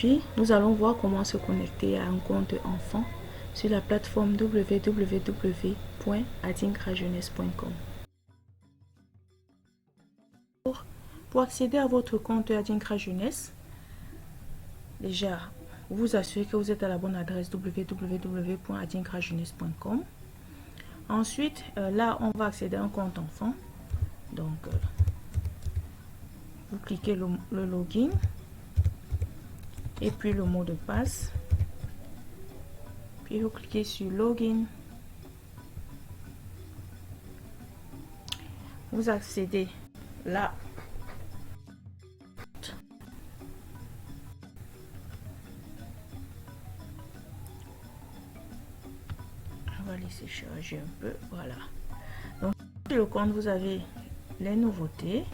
Aujourd'hui, nous allons voir comment se connecter à un compte enfant sur la plateforme www.adinkrajeunesse.com. Pour accéder à votre compte Adinkra Jeunesse, déjà, vous vous assurez que vous êtes à la bonne adresse www.adinkrajeunesse.com. Ensuite, là, on va accéder à un compte enfant. Donc, vous cliquez le login et puis le mot de passe. Puis vous cliquez sur login. Vous accédez là. On va laisser charger un peu. Voilà. Donc, sur le compte, vous avez les nouveautés.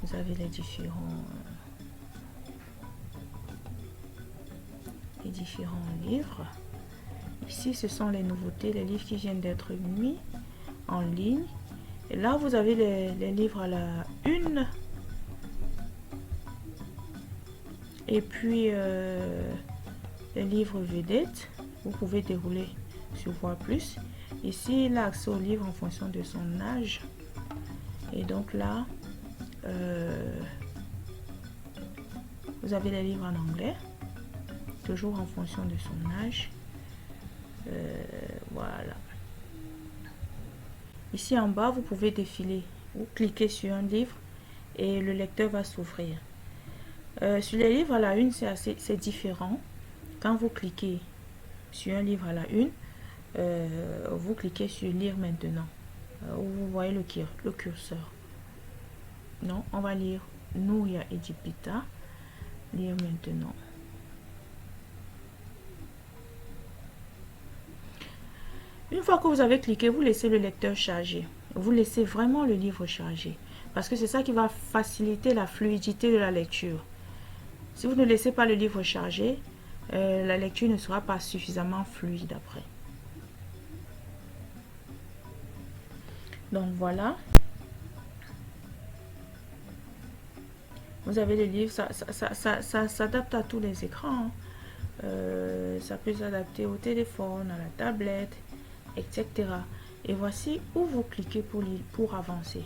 Vous avez les différents livres. Ici, ce sont les nouveautés, les livres qui viennent d'être mis en ligne. Et là, vous avez les livres à la une. Et puis, les livres vedettes. Vous pouvez dérouler sur Voir plus. Ici, il a accès aux livres en fonction de son âge. Et donc là, vous avez les livres en anglais. Toujours en fonction de son âge. Voilà. Ici en bas, vous pouvez défiler. Vous cliquez sur un livre et le lecteur va s'ouvrir. Sur les livres à la une, c'est différent. Quand vous cliquez sur un livre à la une, vous cliquez sur lire maintenant. Vous voyez le curseur. Non, on va lire Nouria Edipita. Lire maintenant. Une fois que vous avez cliqué, vous laissez le lecteur charger. Vous laissez vraiment le livre charger. Parce que c'est ça qui va faciliter la fluidité de la lecture. Si vous ne laissez pas le livre charger, la lecture ne sera pas suffisamment fluide après. Donc voilà. Vous avez le livre, ça s'adapte à tous les écrans. Ça peut s'adapter au téléphone, à la tablette, etc. Et voici où vous cliquez pour avancer.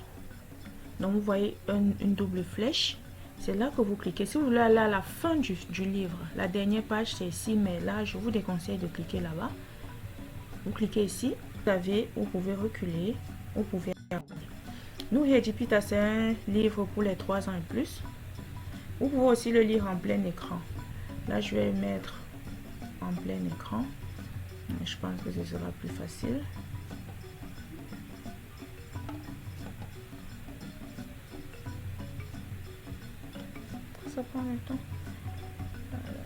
Donc vous voyez une double flèche. C'est là que vous cliquez. Si vous voulez aller à la fin du livre, la dernière page c'est ici, mais là je vous déconseille de cliquer là-bas. Vous cliquez ici, vous pouvez reculer, vous pouvez avancer. Nouria Edipita, c'est un livre pour les 3 ans et plus. Vous pouvez aussi le lire en plein écran. Là je vais mettre en plein écran. Je pense que ce sera plus facile. Ça prend le temps. Voilà.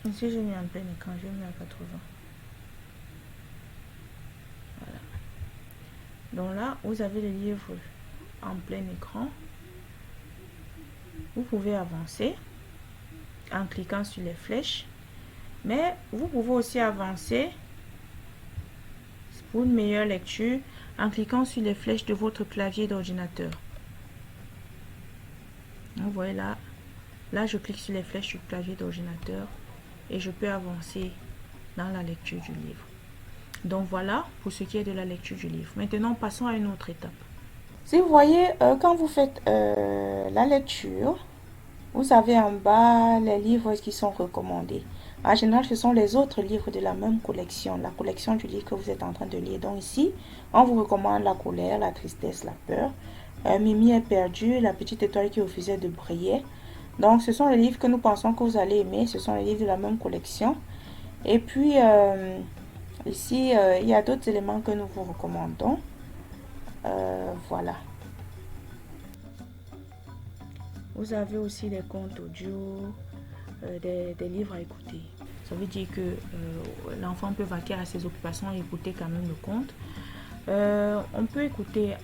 Ici, j'ai mis en plein écran, je mets à 80. Voilà. Donc là, vous avez le livre en plein écran. Vous pouvez avancer en cliquant sur les flèches. Mais vous pouvez aussi avancer pour une meilleure lecture en cliquant sur les flèches de votre clavier d'ordinateur. Vous voyez là, je clique sur les flèches du clavier d'ordinateur et je peux avancer dans la lecture du livre. Donc voilà pour ce qui est de la lecture du livre. Maintenant, passons à une autre étape. Si vous voyez, quand vous faites la lecture, vous avez en bas les livres qui sont recommandés. En général, ce sont les autres livres de la même collection, la collection du livre que vous êtes en train de lire. Donc ici, on vous recommande la colère, la tristesse, la peur. Mimi est perdue, la petite étoile qui refusait de briller. Donc ce sont les livres que nous pensons que vous allez aimer. Ce sont les livres de la même collection. Et puis, ici, il y a d'autres éléments que nous vous recommandons. Voilà. Vous avez aussi des contes audio, des livres à écouter. Ça veut dire que l'enfant peut vaquer à ses occupations et écouter quand même le conte. On peut écouter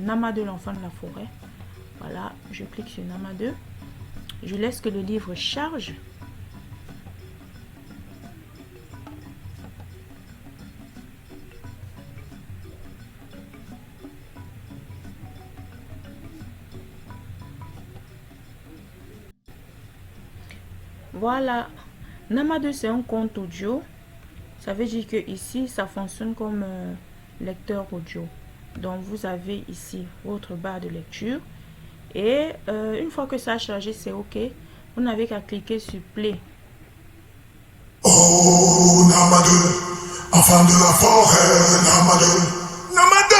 Nama 2, l'enfant de la forêt. Voilà, je clique sur Nama 2. Je laisse que le livre charge. Voilà. Namade, c'est un compte audio. Ça veut dire que ici, ça fonctionne comme lecteur audio. Donc, vous avez ici votre barre de lecture. Et une fois que ça a chargé, c'est OK. Vous n'avez qu'à cliquer sur Play. Oh, Namade, enfant de la forêt, Namade, Namade.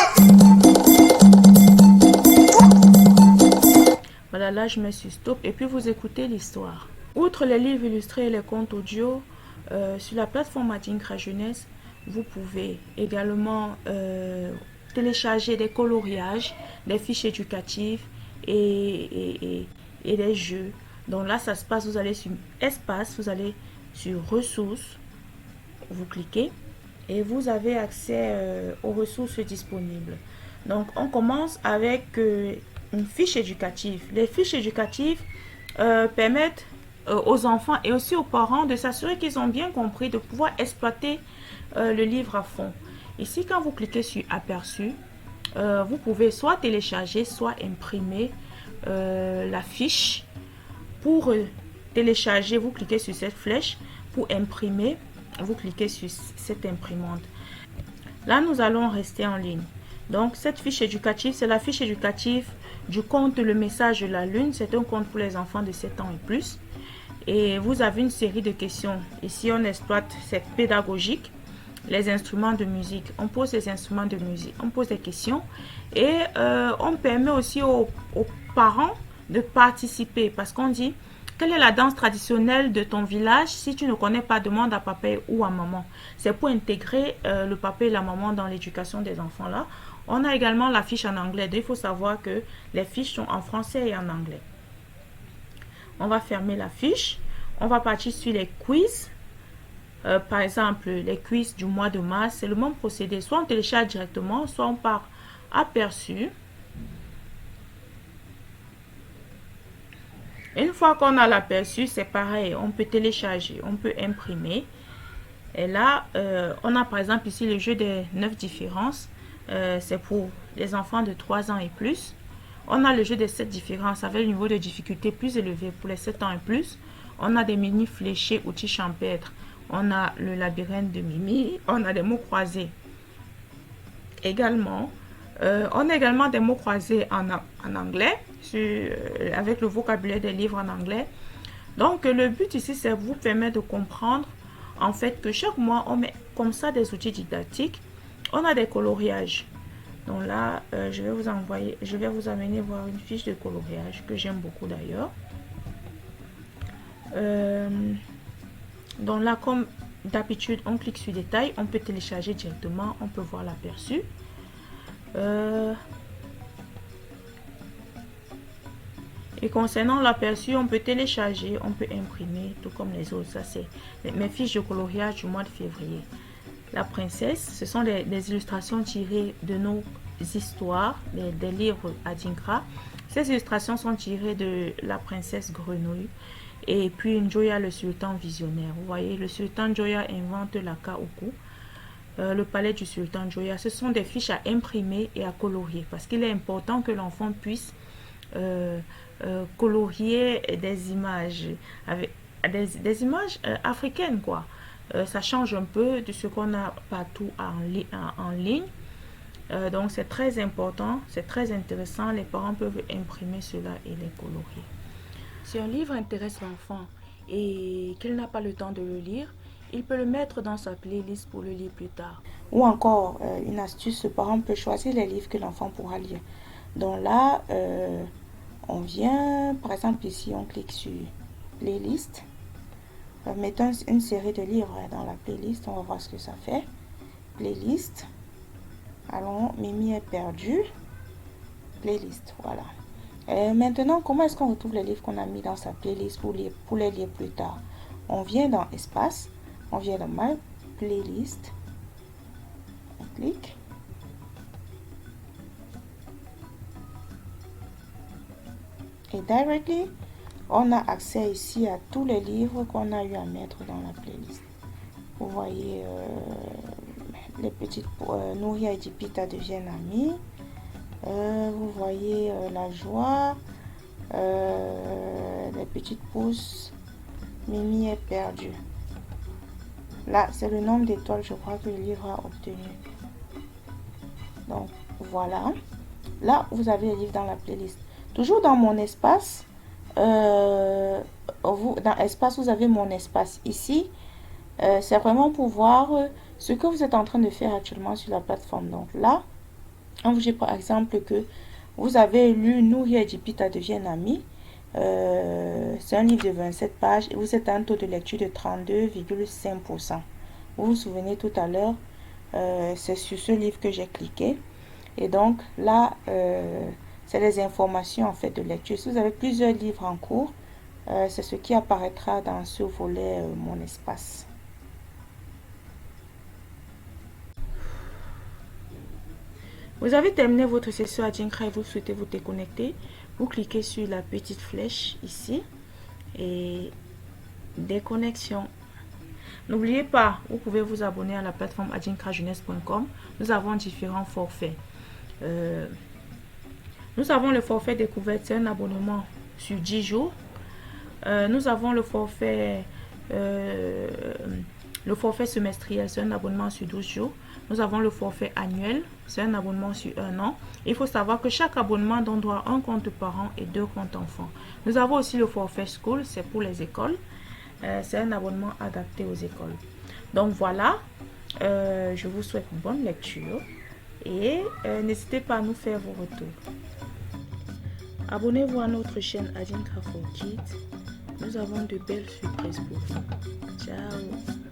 Voilà, là, je mets sur Stop. Et puis, vous écoutez l'histoire. Outre les livres illustrés et les contes audio, sur la plateforme Adinkra Jeunesse, vous pouvez également télécharger des coloriages, des fiches éducatives et des jeux. Donc là, ça se passe, vous allez sur Espace, vous allez sur Ressources, vous cliquez et vous avez accès aux ressources disponibles. Donc, on commence avec une fiche éducative. Les fiches éducatives permettent aux enfants et aussi aux parents de s'assurer qu'ils ont bien compris, de pouvoir exploiter le livre à fond. Ici, quand vous cliquez sur Aperçu, vous pouvez soit télécharger, soit imprimer la fiche. Pour télécharger, vous cliquez sur cette flèche. Pour imprimer, vous cliquez sur cette imprimante. Là, nous allons rester en ligne. Donc, cette fiche éducative, c'est la fiche éducative du conte Le Message de la Lune. C'est un conte pour les enfants de 7 ans et plus. Et vous avez une série de questions. Ici, on exploite, c'est pédagogique, les instruments de musique. On pose les instruments de musique, on pose des questions. Et on permet aussi aux parents de participer. Parce qu'on dit, quelle est la danse traditionnelle de ton village? Si tu ne connais pas, demande à papa ou à maman. C'est pour intégrer le papa et la maman dans l'éducation des enfants là. On a également la fiche en anglais. Donc, il faut savoir que les fiches sont en français et en anglais. On va fermer la fiche. On va partir sur les quiz. Par exemple, les quiz du mois de mars, c'est le même procédé. Soit on télécharge directement, soit on part aperçu. Une fois qu'on a l'aperçu, c'est pareil. On peut télécharger, on peut imprimer. Et là, on a par exemple ici le jeu des 9 différences. C'est pour les enfants de 3 ans et plus. On a le jeu des 7 différences avec le niveau de difficulté plus élevé pour les 7 ans et plus. On a des mini fléchés, outils champêtres. On a le labyrinthe de Mimi. On a des mots croisés. Également, on a également des mots croisés en anglais, avec le vocabulaire des livres en anglais. Donc, le but ici, c'est vous permettre de comprendre, en fait, que chaque mois, on met comme ça des outils didactiques. On a des coloriages. Donc là, je vais vous amener voir une fiche de coloriage que j'aime beaucoup d'ailleurs. Donc là, comme d'habitude, on clique sur détail, on peut télécharger directement, on peut voir l'aperçu. Et concernant l'aperçu, on peut télécharger, on peut imprimer, tout comme les autres. Ça, c'est mes fiches de coloriage du mois de février. La princesse, ce sont des illustrations tirées de nos histoires, des livres Adinkra. Ces illustrations sont tirées de La princesse grenouille et puis Njoya le sultan visionnaire. Vous voyez, le sultan Njoya invente la Kaoku. Le palais du sultan Njoya, ce sont des fiches à imprimer et à colorier parce qu'il est important que l'enfant puisse colorier des images avec des images africaines quoi. Ça change un peu de ce qu'on a partout en ligne. Donc c'est très important, c'est très intéressant. Les parents peuvent imprimer cela et les colorier. Si un livre intéresse l'enfant et qu'il n'a pas le temps de le lire, il peut le mettre dans sa playlist pour le lire plus tard. Ou encore, une astuce, le parent peut choisir les livres que l'enfant pourra lire. Donc là, on vient, par exemple ici, on clique sur playlist. Mettons une série de livres dans la playlist, on va voir ce que ça fait. Playlist. Allons, Mimi est perdue. Playlist, voilà. Et maintenant, comment est-ce qu'on retrouve les livres qu'on a mis dans sa playlist pour les lire plus tard? On vient dans Espace, on vient dans My Playlist, on clique. Et directly, on a accès ici à tous les livres qu'on a eu à mettre dans la playlist. Vous voyez les petites Nouria et Dipita deviennent amis. Vous voyez la joie, les petites pousses Mimi est perdue. Là, c'est le nombre d'étoiles, je crois, que le livre a obtenu. Donc, voilà. Là, vous avez les livres dans la playlist. Toujours dans mon espace, dans espace, vous avez mon espace. Ici, c'est vraiment pour voir ce que vous êtes en train de faire actuellement sur la plateforme. Donc là, on vous dit par exemple que vous avez lu Nourrir et Jupiter deviennent amis. C'est un livre de 27 pages et vous êtes à un taux de lecture de 32,5%. Vous vous souvenez tout à l'heure, c'est sur ce livre que j'ai cliqué. Et donc là, c'est les informations en fait de lecture. Si vous avez plusieurs livres en cours, c'est ce qui apparaîtra dans ce volet Mon espace. Vous avez terminé votre session Adinkra et vous souhaitez vous déconnecter. Vous cliquez sur la petite flèche ici et déconnexion. N'oubliez pas, vous pouvez vous abonner à la plateforme adinkrajeunesse.com. Nous avons différents forfaits. Nous avons le forfait découverte, c'est un abonnement sur 10 jours. Nous avons le forfait semestriel, c'est un abonnement sur 12 jours. Nous avons le forfait annuel, c'est un abonnement sur 1 an. Il faut savoir que chaque abonnement donne droit à un compte parent et 2 comptes enfants. Nous avons aussi le forfait school, c'est pour les écoles. C'est un abonnement adapté aux écoles. Donc voilà, je vous souhaite bonne lecture et n'hésitez pas à nous faire vos retours. Abonnez-vous à notre chaîne Adinkra for Kids. Nous avons de belles surprises pour vous. Ciao.